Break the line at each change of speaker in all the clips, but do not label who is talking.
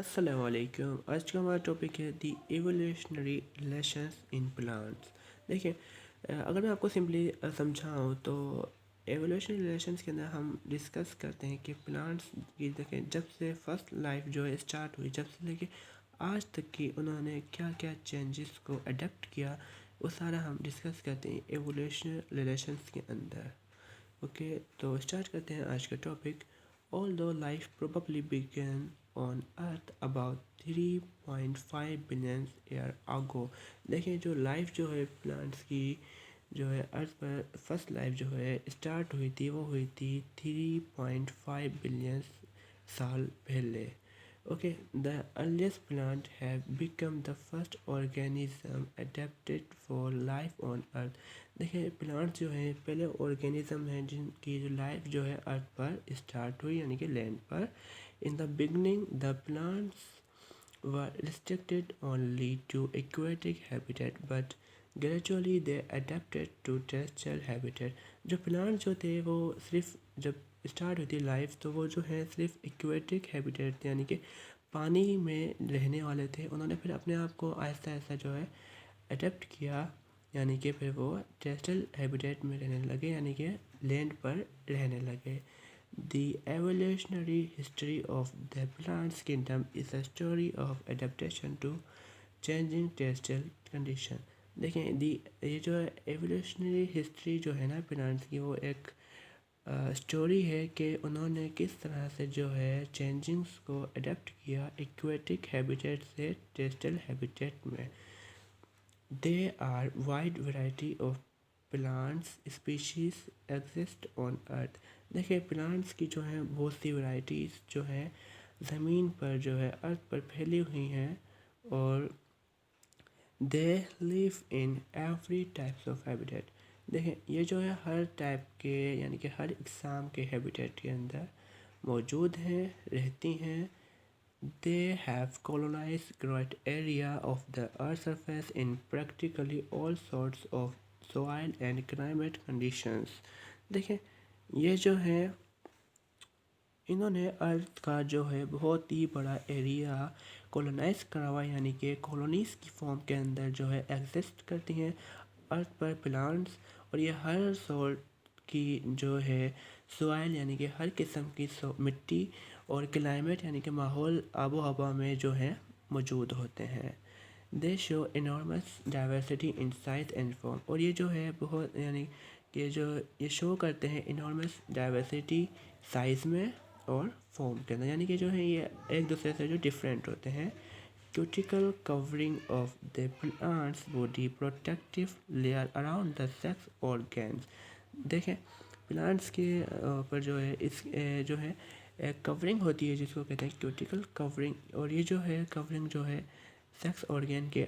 अस्सलाम वालेकुम। आज का हमारा टॉपिक है दी एवोल्यूशनरी रिलेशंस इन प्लांट्स। देखिए, अगर मैं आपको सिंपली समझाऊँ तो एवोल्यूशनरी रिलेशंस के अंदर हम डिस्कस करते हैं कि प्लांट्स की देखें जब से फर्स्ट लाइफ जो है स्टार्ट हुई, जब से लेके आज तक की उन्होंने क्या क्या चेंजेस को अडेप्ट किया, वो सारा हम डिस्कस करते हैं एवोल्यूशनरी रिलेशंस के अंदर। ओके, तो स्टार्ट करते हैं आज का topic. Although life probably began on Earth about 3.5 billion year ago। देखिए, जो लाइफ जो है प्लांट्स की जो है अर्थ पर फर्स्ट लाइफ जो है स्टार्ट हुई थी, वो हुई थी 3.5 बिलियन साल पहले। Okay, the earliest plant have become the first organism adapted for life on earth. देखिए, प्लांट्स जो है पहले ऑर्गेनिज्म हैं जिनकी जो लाइफ जो है अर्थ पर स्टार्ट हुई, यानी कि लैंड पर। In the beginning the plants were restricted only to aquatic habitat but gradually they adapted to terrestrial habitat. जो प्लांट जो थे वो सिर्फ जब स्टार्ट हुई थी लाइफ, तो वो जो है सिर्फ एक्वेटिक हैबिटेट थे, यानी कि पानी में रहने वाले थे। उन्होंने फिर अपने आप को आहिस्ता आहिस्ता जो है अडेप्ट किया, यानी कि फिर वो टेरेस्ट्रियल हैबिटेट में रहने लगे, यानी कि लैंड पर रहने लगे। The evolutionary history of the plants kingdom is a story of adaptation to changing terrestrial condition. देखें, दी ये जो है एवोल्यूशनरी हिस्ट्री जो है ना प्लांट्स की, वो एक स्टोरी है कि उन्होंने किस तरह से जो है चेंजिंग्स को अडेप्ट किया एक्वेटिक हैबिटेट से टेरेस्ट्रियल हैबिटेट में। There are wide variety of plants species exist on earth। देखिए, प्लांट्स की जो है बहुत सी वैरायटीज़ जो है ज़मीन पर जो है अर्थ पर फैली हुई हैं, और they live in every types of habitat. देखें, ये जो है हर टाइप के, यानी कि हर इकसाम के हैबिटेट के अंदर मौजूद हैं, रहती हैं। They have colonized great area of the Earth's surface in practically all sorts of soil and climate conditions। देखें, ये जो है इन्होंने अर्थ का जो है बहुत ही बड़ा एरिया कॉलोनाइज करा हुआ, यानी कि कॉलोनीज़ की फॉर्म के अंदर जो है एग्जिस्ट करती हैं अर्थ पर प्लांट्स। और ये हर सॉर्ट की जो है सॉइल, यानी कि हर किस्म की मिट्टी, और क्लाइमेट यानी कि माहौल आबो हवा में जो है मौजूद होते हैं। दे show enormous diversity in size and form. और ये जो है बहुत, यानी कि जो ये शो करते हैं इनॉर्मस डाइवर्सिटी साइज़ में और फॉर्म के अंदर, यानी कि जो है ये एक दूसरे से जो डिफरेंट होते हैं। Cuticle covering of the plants body protective layer around the sex organs. देखें, प्लांट्स के पर जो है इस जो है एक कवरिंग होती है जिसको कहते हैं क्यूटिकल कवरिंग, और ये जो है कवरिंग जो है सेक्स ऑर्गेन के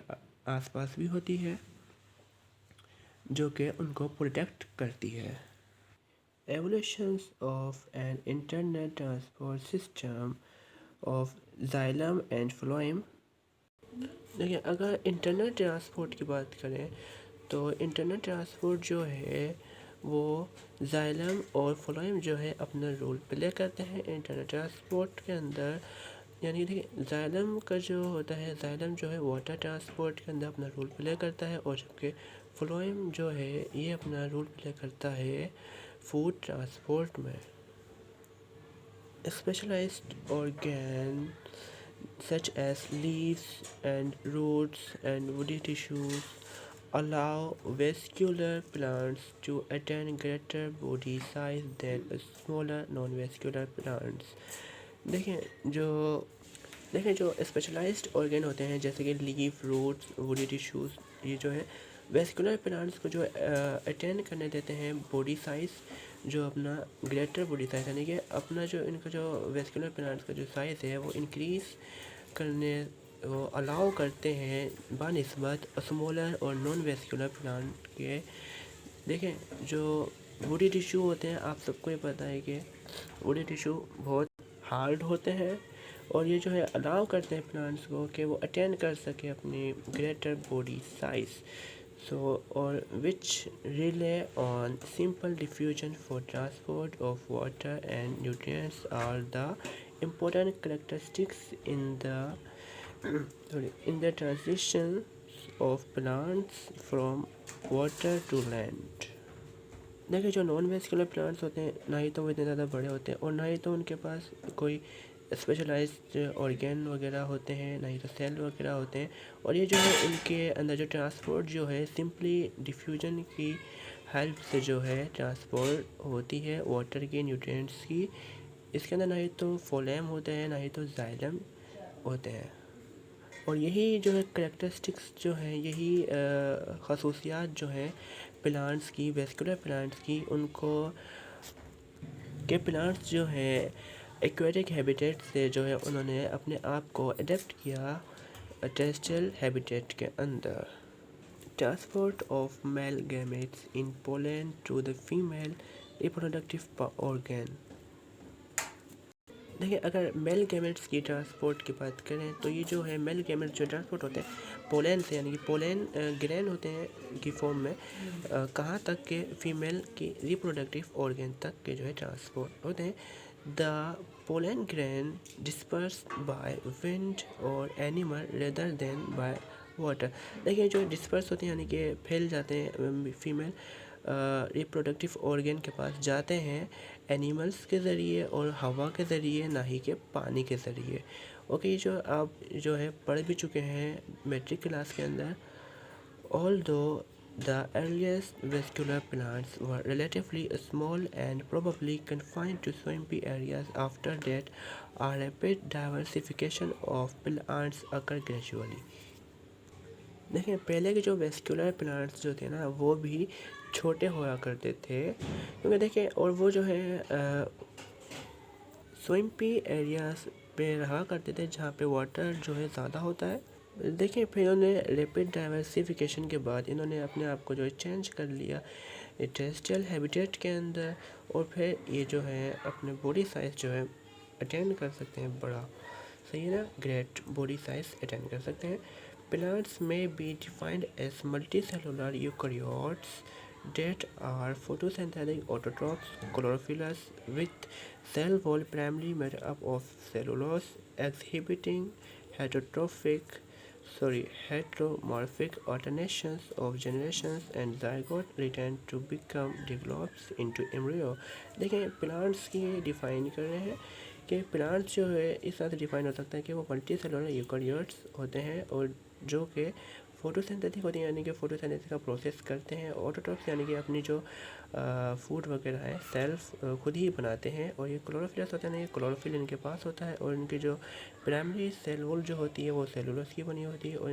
आसपास भी होती है, जो कि उनको प्रोटेक्ट करती है। Evolutions of an internet transport system of xylem and phloem। देखिए, अगर इंटरनेट ट्रांसपोर्ट की बात करें तो इंटरनेट ट्रांसपोर्ट जो है वो जाइलम और फ्लोएम जो है अपना रोल प्ले करते हैं इंटरनेट ट्रांसपोर्ट के अंदर। यानी देखिए, जाइलम का जो होता है, जाइलम जो है वाटर ट्रांसपोर्ट के अंदर अपना रोल प्ले करता है, और जबकि फ्लोएम जो है ये अपना रोल प्ले करता है फूड ट्रांसपोर्ट में। Specialised organ such as leaves and roots and woody tissues allow vascular plants to attain greater body size than smaller non-vascular plants। देखें जो देखें जो स्पेशलाइज्ड ऑर्गन होते हैं जैसे कि लीफ, रूट्स, वुडी टिश्यूज़, ये जो है वेस्कुलर प्लांट्स को जो अटेन करने देते हैं बॉडी साइज़, जो अपना ग्रेटर बॉडी साइज़, यानी कि अपना जो इनका जो वेस्कुलर प्लांट्स का जो साइज़ है वो इंक्रीज़ करने वो अलाउ करते हैं बानिस्बत स्मॉलर और नॉन वेस्कुलर प्लांट के। देखें, जो वुडी टिश्यू होते हैं, आप सबको ये पता है कि वुडी टिश्यू बहुत हार्ड होते हैं, और ये जो है अलाउ करते हैं प्लांट्स को कि वो अटेन कर सके अपनी ग्रेटर बॉडी साइज़। सो और which rely on simple diffusion for transport of water and nutrients are the important characteristics in the in the transition of plants from water to land। देखिए जो non vascular plants होते हैं ना ही तो वो इतने ज़्यादा बड़े होते हैं और ना ही तो उनके पास कोई स्पेशलाइज्ड ऑर्गेन वगैरह होते हैं, ना ही तो सेल वगैरह होते हैं। और ये जो है इनके अंदर जो ट्रांसपोर्ट जो है सिंपली डिफ्यूजन की हेल्प से जो है ट्रांसपोर्ट होती है वाटर की, न्यूट्रिएंट्स की। इसके अंदर ना ही तो फोलेम होते हैं ना ही तो जाइलम होते हैं। और यही जो है करेक्टरिस्टिक्स जो हैं, यही खसूसियात जो हैं प्लांट्स की, वेस्कुलर प्लांट्स की, उनको के प्लांट्स जो हैं एक्वेटिक हैबिटेट से जो है उन्होंने अपने आप को अडेप्ट किया टेरेस्ट्रियल हैबिटेट के अंदर। Transport of male gametes in pollen to the female reproductive organ. देखिए अगर मेल गैमेट्स की ट्रांसपोर्ट की बात करें तो ये जो है मेल गैमेट्स जो ट्रांसपोर्ट होते हैं पोलन से, यानी कि पोलन ग्रेन होते हैं की फॉर्म में, कहाँ तक के फीमेल की रिप्रोडक्टिव ऑर्गन तक के जो है ट्रांसपोर्ट होते हैं। The pollen grain disperse by wind और animal rather than by water. देखिए जो डिस्पर्स होते हैं यानी कि फैल जाते हैं फीमेल रिप्रोडक्टिव ऑर्गन के पास जाते हैं एनिमल्स के ज़रिए और हवा के ज़रिए, ना ही के पानी के ज़रिए। ओके, जो आप जो है पढ़ भी चुके हैं मैट्रिक क्लास के अंदर। Although the earliest vascular plants were relatively small and probably confined to swampy areas, after that a rapid diversification of plants occurred gradually। देखिए पहले के जो वेस्कुलर प्लांट्स जो थे ना वो भी छोटे हुआ करते थे, क्योंकि देखिए और वो जो है स्विम्पी एरियाज पे रहा करते थे जहाँ पे वाटर जो है ज़्यादा होता है। देखिए फिर इन्होंने रैपिड डाइवर्सिफिकेशन के बाद इन्होंने अपने आप को जो है चेंज कर लिया टेरेस्ट्रियल हैबिटेट के अंदर, और फिर ये जो है अपने बॉडी साइज़ जो है अटेंड कर सकते हैं बड़ा, सही है ना, ग्रेट बॉडी साइज़ अटेंड कर सकते हैं। Plants may be defined as multicellular eukaryotes that are photosynthetic autotrophs, chlorophyllous, with cell wall primarily made up of cellulose, exhibiting heteromorphic alternations of generations, and zygote return to become develops into embryo। देखें plants की define कर रहे हैं कि plants जो है इस तरह से डिफाइन हो सकता है कि वो मल्टी सेलुलर यूकेरियोट्स होते हैं और जो कि फोटोसिंथेटिक होते हैं, यानी कि फोटोसिंथेसिस का प्रोसेस करते हैं। ऑटोट्रॉफ्स यानी कि अपनी जो फूड वगैरह है सेल्फ खुद ही बनाते हैं। और ये क्लोरोफिलस होते हैं, ये क्लोरोफिल इनके पास होता है और इनकी जो प्राइमरी सेल वॉल जो होती है वो सेलुलोज की बनी होती है और